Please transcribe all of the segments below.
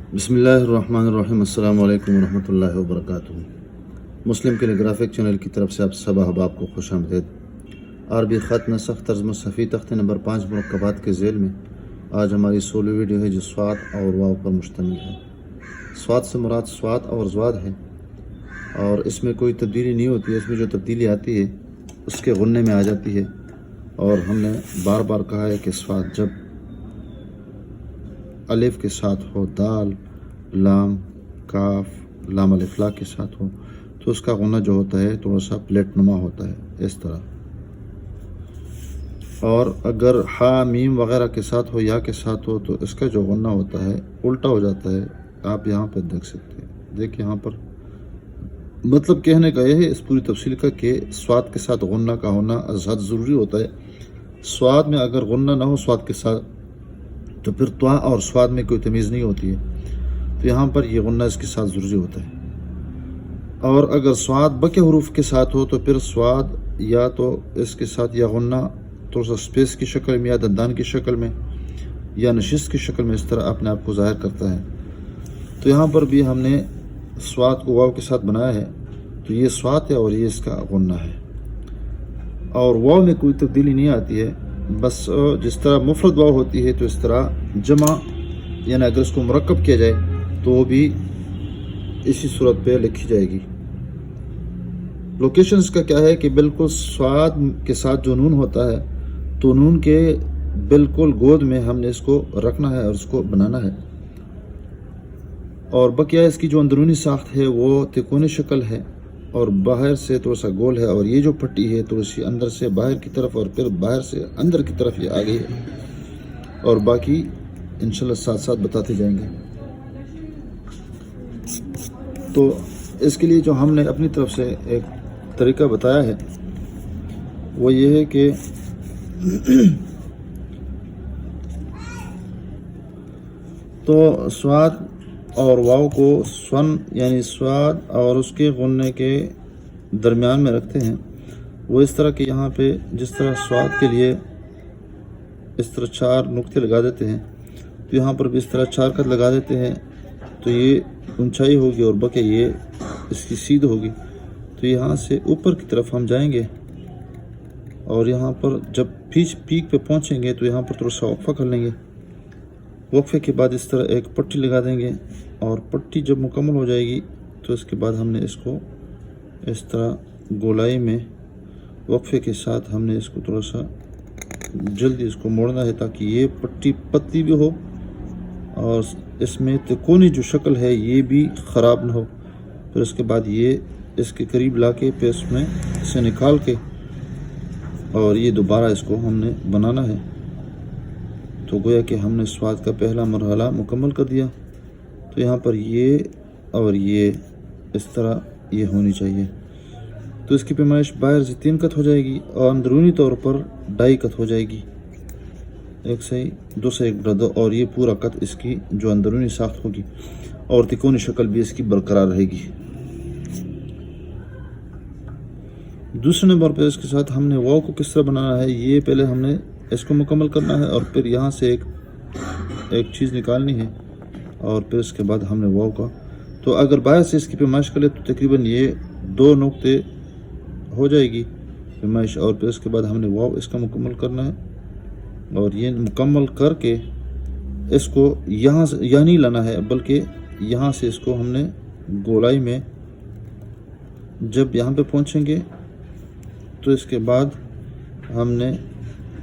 بسم اللہ الرحمن الرحیم۔ السلام علیکم ورحمۃ اللہ وبرکاتہ۔ مسلم کیلیگرافک چینل کی طرف سے آپ سب احباب کو خوش آمدید۔ عربی خط نسخ طرز مصحفی تختے نمبر 5 مرکبات کے ذیل میں آج ہماری 16ویں ویڈیو ہے جو سواد اور واو پر مشتمل ہے۔ سواد سے مراد سواد اور زواد ہے اور اس میں کوئی تبدیلی نہیں ہوتی ہے، اس میں جو تبدیلی آتی ہے اس کے غنّے میں آ جاتی ہے۔ اور ہم نے بار بار کہا ہے کہ سواد جب الف کے ساتھ ہو، دال، لام، کاف، لام الف لا کے ساتھ ہو تو اس کا غنّہ جو ہوتا ہے تھوڑا سا پلیٹ نما ہوتا ہے اس طرح۔ اور اگر ہا میم وغیرہ کے ساتھ ہو، یا کے ساتھ ہو تو اس کا جو غنّہ ہوتا ہے الٹا ہو جاتا ہے۔ آپ یہاں پر دیکھ سکتے ہیں، دیکھیں یہاں پر مطلب کہنے کا یہ ہے اس پوری تفصیل کا کہ سواد کے ساتھ غنّہ کا ہونا از حد ضروری ہوتا ہے۔ سواد میں اگر غنّہ نہ ہو سواد کے ساتھ تو پھر طوا اور سواد میں کوئی تمیز نہیں ہوتی ہے، تو یہاں پر یہ غنّہ اس کے ساتھ ضروری ہوتا ہے۔ اور اگر سواد بکے حروف کے ساتھ ہو تو پھر سواد یا تو اس کے ساتھ یا غنّہ تھوڑا سا اسپیس کی شکل میں یا دندان کی شکل میں یا نشست کی شکل میں اس طرح اپنے آپ کو ظاہر کرتا ہے۔ تو یہاں پر بھی ہم نے سواد کو واو کے ساتھ بنایا ہے، تو یہ سواد ہے اور یہ اس کا غنّہ ہے۔ اور واو میں کوئی تبدیلی نہیں آتی ہے، بس جس طرح مفرد واو ہوتی ہے تو اس طرح جمع یعنی اگر اس کو مرکب کیا جائے تو وہ بھی اسی صورت پہ لکھی جائے گی۔ لوکیشن اس کا کیا ہے کہ بالکل سواد کے ساتھ جو نون ہوتا ہے تو نون کے بالکل گود میں ہم نے اس کو رکھنا ہے اور اس کو بنانا ہے۔ اور بقیہ اس کی جو اندرونی ساخت ہے وہ تکونی شکل ہے اور باہر سے تھوڑا سا گول ہے، اور یہ جو پٹی ہے تھوڑی سی اندر سے باہر کی طرف اور پھر باہر سے اندر کی طرف یہ آگے ہے، اور باقی انشاءاللہ ساتھ ساتھ بتاتے جائیں گے۔ تو اس کے لیے جو ہم نے اپنی طرف سے ایک طریقہ بتایا ہے وہ یہ ہے کہ تو سواد اور واو کو سون یعنی سواد اور اس کے غنّے کے درمیان میں رکھتے ہیں۔ وہ اس طرح کہ یہاں پہ جس طرح سواد کے لیے اس طرح 4 نقطے لگا دیتے ہیں تو یہاں پر بھی اس طرح 4 خط لگا دیتے ہیں، تو یہ اونچائی ہوگی اور بکے یہ اس کی سیدھ ہوگی۔ تو یہاں سے اوپر کی طرف ہم جائیں گے اور یہاں پر جب پیک پہ پہنچیں گے تو یہاں پر تھوڑا سا وقفہ کر لیں گے۔ وقفے کے بعد اس طرح ایک پٹی لگا دیں گے، اور پٹی جب مکمل ہو جائے گی تو اس کے بعد ہم نے اس کو اس طرح گولائی میں وقفے کے ساتھ ہم نے اس کو تھوڑا سا جلدی اس کو موڑنا ہے تاکہ یہ پٹی پتلی بھی ہو اور اس میں تکونی جو شکل ہے یہ بھی خراب نہ ہو۔ پھر اس کے بعد یہ اس کے قریب لا کے پھر اس میں سے نکال کے اور یہ دوبارہ اس کو ہم نے بنانا ہے۔ تو گویا کہ ہم نے سواد کا پہلا مرحلہ مکمل کر دیا۔ تو یہاں پر یہ اور یہ اس طرح یہ ہونی چاہیے۔ تو اس کی پیمائش باہر سے 3 قط ہو جائے گی اور اندرونی طور پر 2.5 قط ہو جائے گی، 1 سے 2 سے 1.2، اور یہ پورا قط اس کی جو اندرونی ساخت ہوگی اور تکونی شکل بھی اس کی برقرار رہے گی۔ دوسرے نمبر پہ اس کے ساتھ ہم نے واو کو کس طرح بنانا ہے، یہ پہلے ہم نے اس کو مکمل کرنا ہے اور پھر یہاں سے ایک چیز نکالنی ہے اور پھر اس کے بعد ہم نے واو کا، تو اگر باہر سے اس کی پیمائش کرے تو تقریباً یہ 2 نقطے ہو جائے گی پیمائش، اور پھر اس کے بعد ہم نے واو اس کا مکمل کرنا ہے اور یہ مکمل کر کے اس کو یہاں سے یہاں نہیں لانا ہے بلکہ یہاں سے اس کو ہم نے گولائی میں جب یہاں پہ پہنچیں گے تو اس کے بعد ہم نے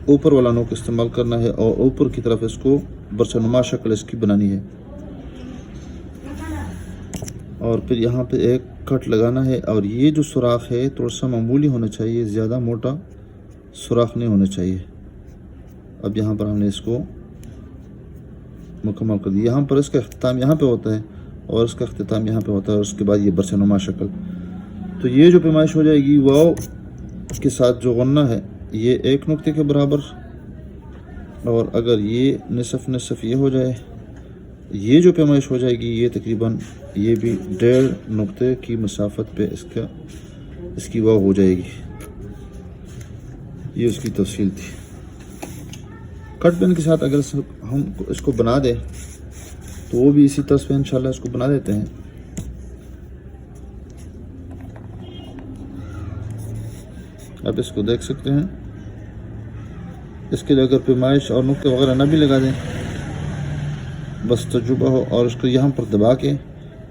اوپر والا نوک استعمال کرنا ہے اور اوپر کی طرف اس کو برسہ نما شکل اس کی بنانی ہے، اور پھر یہاں پہ ایک کٹ لگانا ہے، اور یہ جو سوراخ ہے تھوڑا سا معمولی ہونا چاہیے، زیادہ موٹا سوراخ نہیں ہونا چاہیے۔ اب یہاں پر ہم نے اس کو مکمل کر دیا۔ یہاں پر اس کا اختتام یہاں پہ ہوتا ہے اور اس کا اختتام یہاں پہ ہوتا ہے، اور اس کے بعد یہ برسہ نما شکل۔ تو یہ جو پیمائش ہو جائے گی واو کے ساتھ جو غنّہ ہے یہ 1 نقطے کے برابر، اور اگر یہ نصف نصف یہ ہو جائے، یہ جو پیمائش ہو جائے گی یہ تقریباً یہ بھی 1.5 نقطے کی مسافت پہ اس کی واو ہو جائے گی۔ یہ اس کی تفصیل تھی۔ کٹ پین کے ساتھ اگر ہم اس کو بنا دیں تو وہ بھی اسی طرح پہ انشاءاللہ اس کو بنا دیتے ہیں. اب اس کو دیکھ سکتے ہیں. اس کے لیے اگر پیمائش اور نقطے وغیرہ نہ بھی لگا دیں، بس تجربہ ہو، اور اس کو یہاں پر دبا کے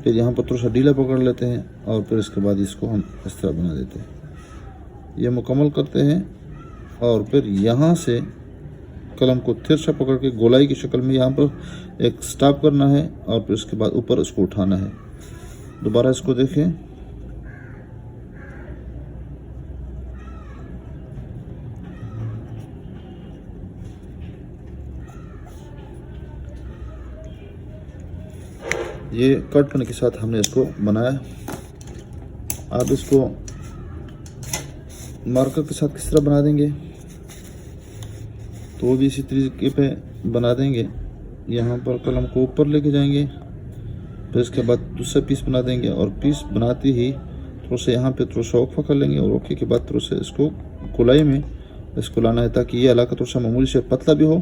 پھر یہاں پر تھوڑا سا ڈھیلا پکڑ لیتے ہیں، اور پھر اس کے بعد اس کو ہم اس طرح بنا دیتے ہیں. یہ مکمل کرتے ہیں، اور پھر یہاں سے قلم کو ترچھا پکڑ کے گولائی کی شکل میں یہاں پر ایک سٹاپ کرنا ہے، اور پھر اس کے بعد اوپر اس کو اٹھانا ہے. دوبارہ اس کو دیکھیں. یہ کٹ پن کے ساتھ ہم نے اس کو بنایا. آپ اس کو مارکر کے ساتھ کس طرح بنا دیں گے تو وہ بھی اسی طریقے پہ بنا دیں گے. یہاں پر قلم کو اوپر لے کے جائیں گے، پھر اس کے بعد دوسرا پیس بنا دیں گے، اور پیس بناتے ہی تھوڑا سا یہاں پہ تھوڑا سا وقفہ کر لیں گے، اور وقفے کے بعد تھوڑا سا اس کو گولائی میں اس کو لانا ہے، تاکہ یہ علاقہ تھوڑا سا معمولی سے پتلا بھی ہو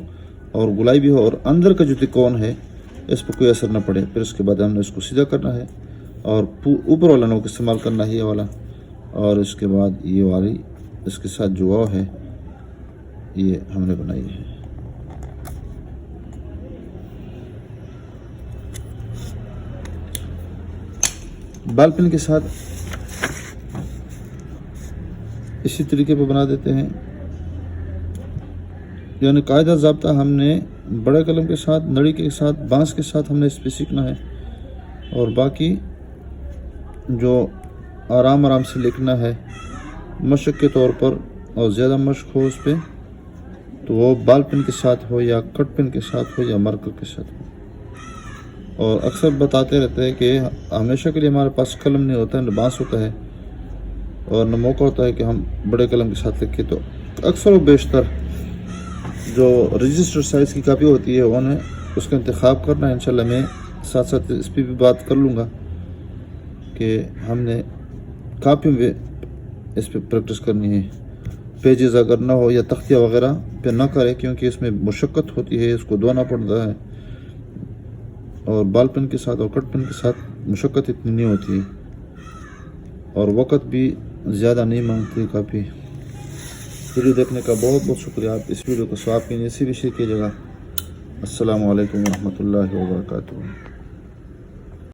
اور گولائی بھی ہو، اور اندر کا جو تکون ہے اس پہ کوئی اثر نہ پڑے. پھر اس کے بعد ہم نے اس کو سیدھا کرنا ہے، اور اوپر والا نوک استعمال کرنا ہے، یہ والا، اور اس کے بعد یہ والی اس کے ساتھ جو واو ہے یہ ہم نے بنائی ہے. بال پن کے ساتھ اسی طریقے پہ بنا دیتے ہیں. یعنی قاعدہ ضابطہ ہم نے بڑے قلم کے ساتھ، نڑی کے ساتھ، بانس کے ساتھ ہم نے اس پہ سیکھنا ہے، اور باقی جو آرام سے لکھنا ہے مشق کے طور پر، اور زیادہ مشق ہو اس پہ، تو وہ بال پن کے ساتھ ہو، یا کٹ پن کے ساتھ ہو، یا مارکر کے ساتھ ہو. اور اکثر بتاتے رہتے ہیں کہ ہمیشہ کے لیے ہمارے پاس قلم نہیں ہوتا ہے، نہ بانس ہوتا ہے، اور نہ موقع ہوتا ہے کہ ہم بڑے قلم کے ساتھ لکھیں. تو اکثر و بیشتر جو رجسٹر سائز کی کاپی ہوتی ہے انہیں اس کا انتخاب کرنا ہے. انشاءاللہ میں ساتھ ساتھ اس پہ بھی بات کر لوں گا کہ ہم نے کاپی میں اس پہ پریکٹس کرنی ہے. پیجز اگر نہ ہو یا تختیہ وغیرہ پہ نہ کرے، کیونکہ اس میں مشقت ہوتی ہے، اس کو دھونا پڑتا ہے، اور بال پن کے ساتھ اور کٹ پن کے ساتھ مشقت اتنی نہیں ہوتی ہے، اور وقت بھی زیادہ نہیں مانگتی کاپی. ویڈیو دیکھنے کا بہت بہت شکریہ. آپ اس ویڈیو کو ثواب کے لیے اسی بھی شیئر کیجیے گا. السلام علیکم ورحمۃ اللہ وبرکاتہ.